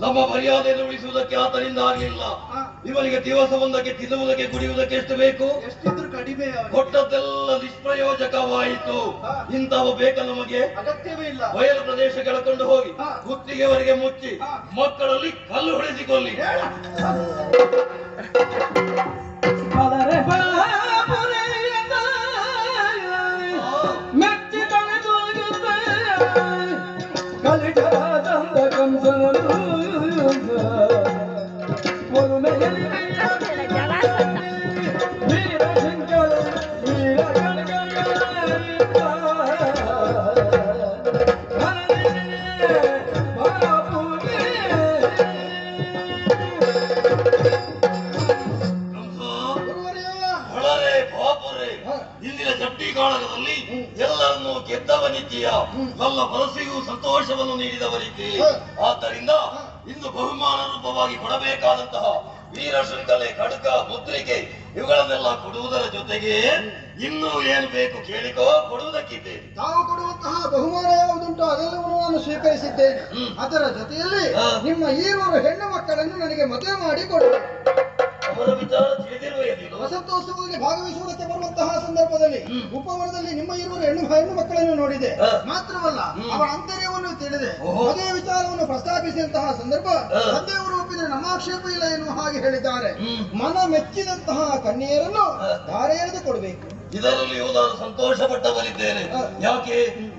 ನಮ್ಮ ಮರ್ಯಾದೆಯನ್ನು ಉಳಿಸುವುದಕ್ಕೆ ಆತನಿಂದ ಆಗಲಿಲ್ಲ. ಇವನಿಗೆ ದಿವಸವೊಂದಕ್ಕೆ ತಿನ್ನುವುದಕ್ಕೆ ಕುಡಿಯುವುದಕ್ಕೆ ಎಷ್ಟು ಬೇಕು? ಎಷ್ಟಿದ್ರು ಕಡಿಮೆ. ಕೊಟ್ಟದ್ದೆಲ್ಲ ನಿಷ್ಪ್ರಯೋಜಕವಾಯಿತು. ಇಂಥವ ಬೇಕ ನಮಗೆ? ಅಗತ್ಯವೇ ಇಲ್ಲ. ಬಯಲು ಪ್ರದೇಶ ಕೆಳಕೊಂಡು ಹೋಗಿ ಕುತ್ತಿಗೆವರೆಗೆ ಮುಚ್ಚಿ ಮಕ್ಕಳಲ್ಲಿ ಕಲ್ಲು ಹೊಡೆಸಿಕೊಳ್ಳಿ. ಇಂದಿನ ಜಟ್ಟಿ ಕಾಳಗದಲ್ಲಿ ಎಲ್ಲರನ್ನೂ ಗೆದ್ದವನಿದ್ದೀಯ. ನನ್ನ ಮನಸ್ಸಿಗೂ ಸಂತೋಷವನ್ನು ನೀಡಿದವನಿದ್ದಿ. ಆದ್ದರಿಂದ ಇಂದು ಬಹುಮಾನ ರೂಪವಾಗಿ ಕೊಡಬೇಕಾದಂತಹ ವೀರಶೃಂಖಲೆ, ಖಡ್ಗ, ಮುದ್ರಿಕೆ ಇವುಗಳನ್ನೆಲ್ಲ ಕೊಡುವುದರ ಜೊತೆಗೆ ಇನ್ನೂ ಏನು ಬೇಕು ಕೇಳಿಕೋ, ಕೊಡುವುದಕ್ಕಿದ್ದೇನೆ. ತಾವು ಕೊಡುವಂತಹ ಬಹುಮಾನ ಯಾವುದುಂಟು ಅದೆಲ್ಲವನ್ನು ನಾನು ಸ್ವೀಕರಿಸಿದ್ದೇನೆ. ಅದರ ಜೊತೆಯಲ್ಲಿ ನಿಮ್ಮ ಈರುವರು ಹೆಣ್ಣು ಮಕ್ಕಳನ್ನು ನನಗೆ ಮದುವೆ ಮಾಡಿ ಕೊಡಬೇಕು. ಅವರ ವಿಚಾರ ತಿಳಿದಿರುವೆಯೇನು? ವಸಂತೋತ್ಸವದಲ್ಲಿ ಭಾಗವಹಿಸುವುದಕ್ಕೆ ಬರುವಂತಹ ಸಂದರ್ಭದಲ್ಲಿ ಉಪವನದಲ್ಲಿ ನಿಮ್ಮ ಇರುವರು ಹೆಣ್ಣು ಮಕ್ಕಳನ್ನು ನೋಡಿದೆ. ಮಾತ್ರವಲ್ಲ, ಅವರ ಅಂತರ್ಯವನ್ನು ತಿಳಿದೆ. ಮದುವೆ ವಿಚಾರವನ್ನು ಪ್ರಸ್ತಾಪಿಸಿದಂತಹ ಸಂದರ್ಭ ತಂದೆಯವರು ಒಪ್ಪಿದರೆ ನಮ್ಮ ಆಕ್ಷೇಪ ಇಲ್ಲ ಎನ್ನುವ ಹಾಗೆ ಹೇಳಿದ್ದಾರೆ. ಮನ ಮೆಚ್ಚಿದಂತಹ ಕನ್ಯೆಯರನ್ನು ಧಾರೆ ಎಳೆದು ಕೊಡಬೇಕು. ಇದರಲ್ಲಿಯೂ ನಾನು ಸಂತೋಷ ಪಟ್ಟವರಿದ್ದೇನೆ. ಯಾಕೆ?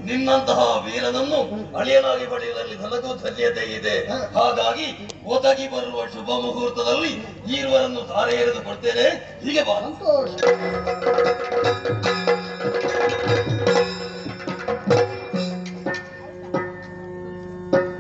ನಿನ್ನಂತಹ ವೀರನನ್ನು ಅಳಿಯನಾಗಿ ಪಡೆಯುವುದರಲ್ಲಿ ನನಗೂ ಧನ್ಯತೆ ಇದೆ. ಹಾಗಾಗಿ ಒದಗಿ ಬರುವ ಶುಭ ಮುಹೂರ್ತದಲ್ಲಿ ಈರುವರನ್ನು ಧಾರೆ ಎರೆದು ಕೊಡ್ತೇನೆ. ಹೀಗೆ ಬಾ. ಸಂತೋಷ.